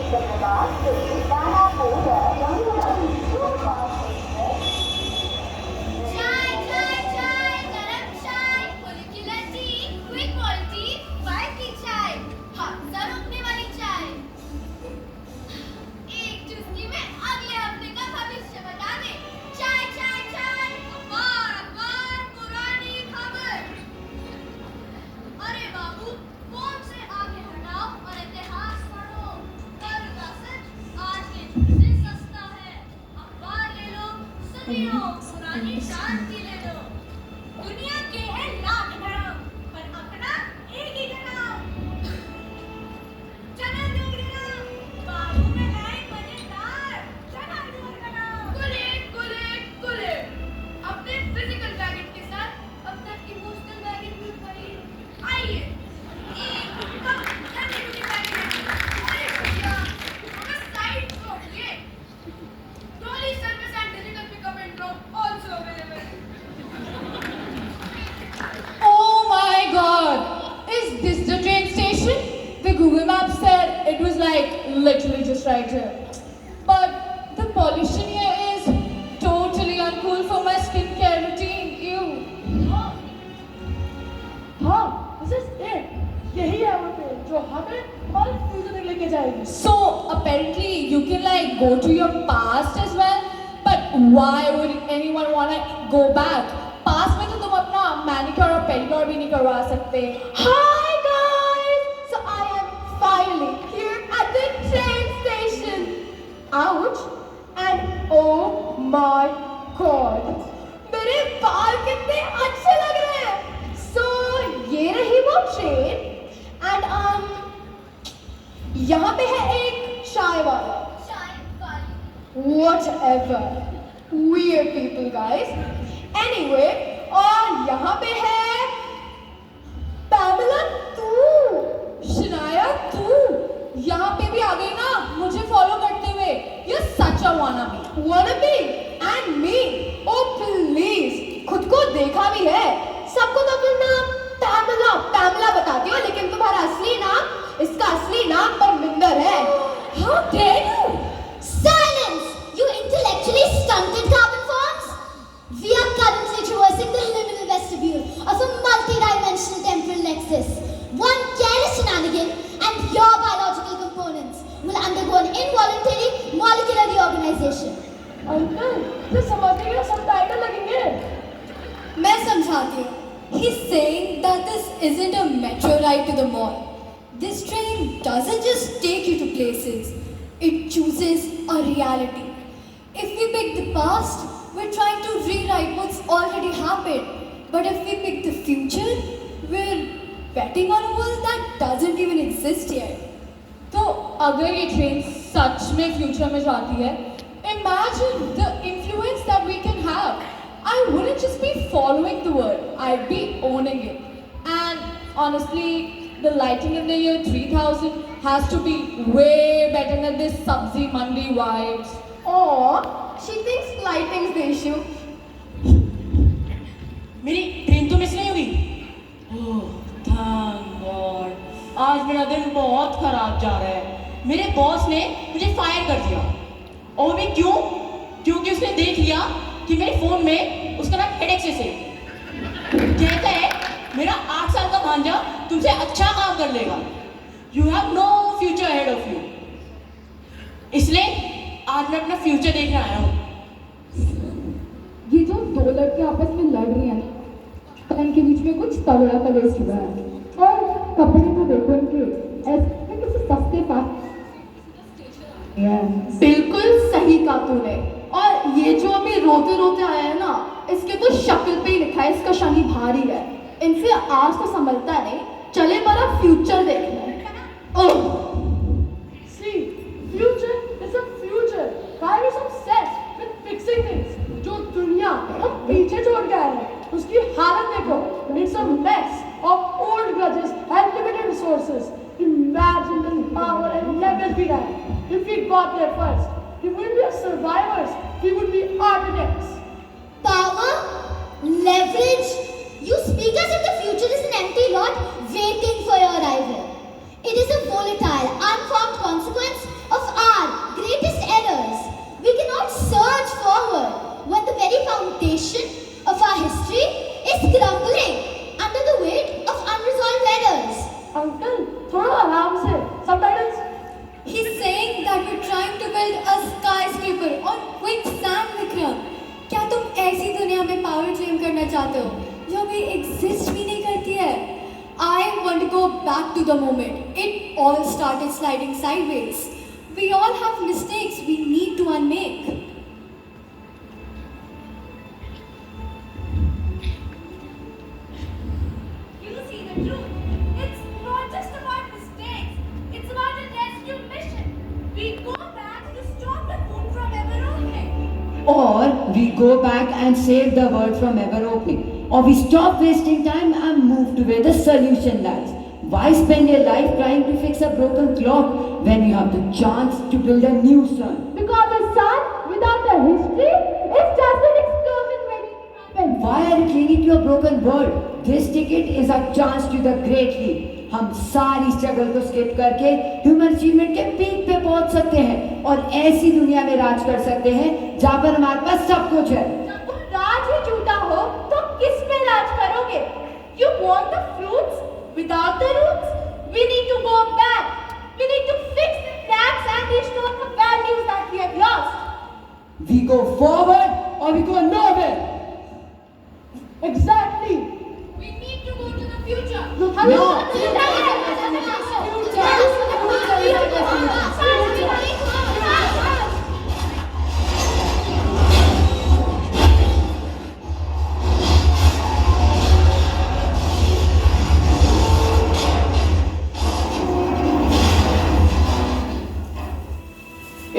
चाय चाय चाय गरम चाय फुल की लस्सी क्विक क्वालिटी फाइव की चाय हादसा रोकने वाली चाय एक चुस्की में अगले हफ्ते का भविष्य बता दे चाय चाय चाय अखबार अखबार पुरानी खबर अरे बाबू फोन से आगे हटाओ और इतिहास पढ़ो कल का सच आज के झूठ से सस्ता है अखबार ले लो सदियों पुरानी शांति ले लो दुनिया के है लाख धर्म पर अपना एक ही धर्म चना दुर्गना बाबू में लाइन मजेदार चना दुर्गना कुलेट कुलेट कुलेट अपने फिजिकल बैगेज के साथ अपना इमोशनल बैगेज भी भरिए आइए एक कप ठंडी ठंडी बैगेज अरे भैया थोड़ा साइड छोड़िए trolley service and digital pickup and drop also available Oh my god! Is this the train station? The Google Maps said it was like literally just right here. But the pollution here is totally uncool for my skincare routine. Ew. हाँ, this is it. यही है वो train जो हमें हमारे future तक लेके जाएगी। So apparently you can like go to your past as well. But why would anyone wanna go back? Past में तो तुम अपना manicure और pedicure भी नहीं करवा सकते. Hi guys! So I am finally here at the train station. Ouch! And oh my god! मेरे बाल कितने अच्छे लग रहे हैं. So ये रही वो ट्रेन and यहाँ पे है एक चाय वाला. चाय वाली Whatever. Weird people, guys. Anyway, और यहाँ पे है Pamela तू, शनाया तू, यहाँ पे भी आ गई ना मुझे फॉलो करते हुए. You're such a wannabe. Wannabe? And me? Oh please. खुद को देखा भी है. सबको तो अपना नाम Pamela बताती हो लेकिन तुम्हारा असली नाम, इसका असली नाम परमिंदर है. How dare you? Silence! You intellectually stunted carbon forms! We are currently traversing the liminal vestibule of a multi-dimensional temporal nexus. One careless shenanigan and your biological components will undergo an involuntary molecular reorganization. Uncle, ये समझने के लिए subtitle लगेंगे। मैं समझाती हूँ. He's saying that this isn't a metro ride to the mall. This train doesn't just take you to places. It chooses a reality. If we pick the past, we're trying to rewrite what's already happened. But if we pick the future, we're betting on a world that doesn't even exist yet. तो अगर ये train सच में future में जाती है, imagine the influence that we can have. I wouldn't just be following the world, I'd be owning it. And honestly, the lighting in the year 3000 has to be way better than this Sabzi Mandi vibes. Oh, she thinks lighting's the issue. मेरी train तो miss नहीं हुई. Oh thank God. आज मेरा दिन बहुत खराब जा रहा है. मेरे बॉस ने मुझे फायर कर दिया. और भी क्यों? क्योंकि उसने देख लिया कि मेरे फोन में उसका नाम हेडेक से कहता है मेरा 8 साल का भांजा तुमसे अच्छा काम कर लेगा. You have no future ahead of you. इसलिए आज मैं अपना फ्यूचर देखने आया हूँ. ये जो दो लड़के आपस में लड़ रही हैं ना, इनके बीच में कुछ तगड़ा कलेश हुआ है. और कपड़े तो देखो इनके, ऐसे किसी सस्ते पास. बिल्कुल सही कहा तूने. और ये जो अभी रोते रोते आया है ना, इसके तो शक्ल पे ही लिखा है इसका शनि भारी है. इनसे आज तो संभलता नहीं. चले बड़ा फ्यूचर देखना है. ओह See, future is a future. Why are you so obsessed with fixing things? जो दुनिया हम पीछे छोड़ के आए हैं, उसकी हालत देखो. It's a mess of old grudges and limited resources. Imagine the power and level we had. If we got there first, we wouldn't be survivors. We would be architects. Power? Leverage? You speak as if the future is an empty lot waiting for your arrival. It is a volatile, unformed consequence of चाहते हो जो अभी exist भी नहीं करती है? I want to go back to the moment it all started sliding sideways. We all have mistakes we need to unmake. You see the truth. It's not just about mistakes. It's about a rescue mission. We go back to stop the moon from ever opening. Or we go back and save the world from ever opening. Or we stop wasting time and move to where the solution lies. Why spend your life trying to fix a broken clock when you have the chance to build a new sun? Because the sun without a history is just an explosion waiting to happen. Why are you clinging to a broken world? This ticket is a chance to the great leap. हम सारी struggle को skip करके human achievement के peak पे पहुंच सकते हैं और ऐसी दुनिया में राज कर सकते हैं जहां पर हमारे पास सब कुछ है। जब वो राज ही झूठा हो तो किस में राज करोगे? You want the fruits without the roots? We need to go back. We need to fix the cracks and restore the values that we have lost. We go forward or we go nowhere. Exactly. We need to go to the future.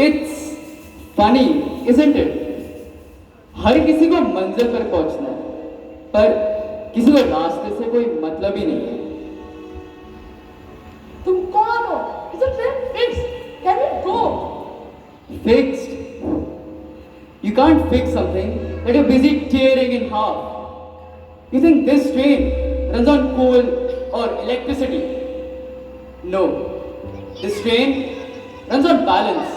It's funny, isn't it? हर किसी को मंजिल पर पहुंचना है, पर किसी को रास्ते से कोई मतलब ही नहीं है। तुम कौन हो? Is it train fixed? Can we go? Fixed? You can't fix something that you're busy tearing in half. You think this train runs on coal or electricity? No. This train runs on balance.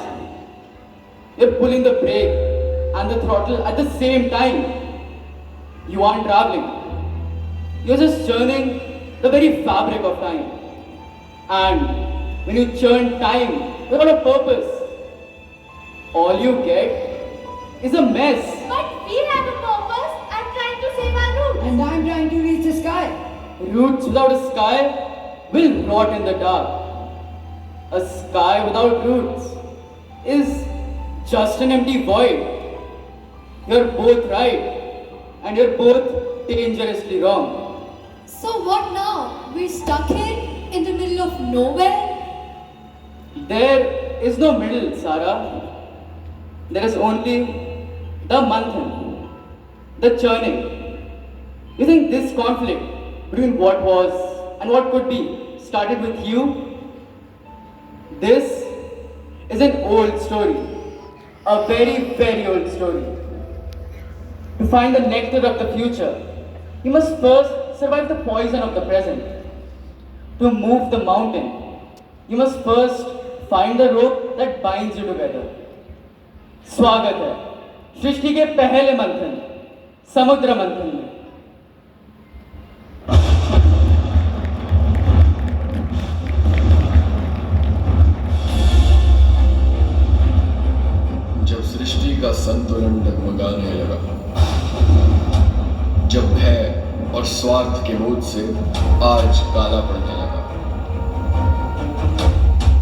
You're pulling the brake and the throttle at the same time. You aren't traveling. You're just churning the very fabric of time. And when you churn time without a purpose, all you get is a mess. But we have a purpose. I'm trying to save our roots. And I'm trying to reach the sky. Roots without a sky will rot in the dark. A sky without roots is just an empty void. You're both right and you're both dangerously wrong. So what now? We're stuck here in the middle of nowhere? There is no middle, Sarah. There is only the manthan, the churning. You think this conflict between what was and what could be started with you? This is an old story, a very, very old story. To find the nectar of the future, you must first survive the poison of the present. To move the mountain, you must first find the rope that binds you together. स्वागत है सृष्टि के पहले मंथन, समुद्र मंथन में। जब सृष्टि का संतुलन डगमगाने लगा, जब भय और स्वार्थ के बोझ से आज काला पड़ने लगा,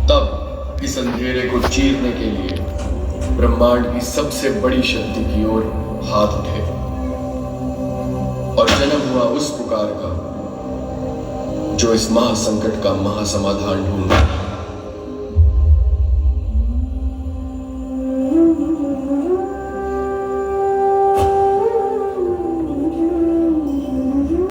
तब इस अंधेरे को चीरने के लिए ब्रह्मांड की सबसे बड़ी शक्ति की ओर हाथ उठे और जन्म हुआ उस पुकार का जो इस महासंकट का महासमाधान ढूंढ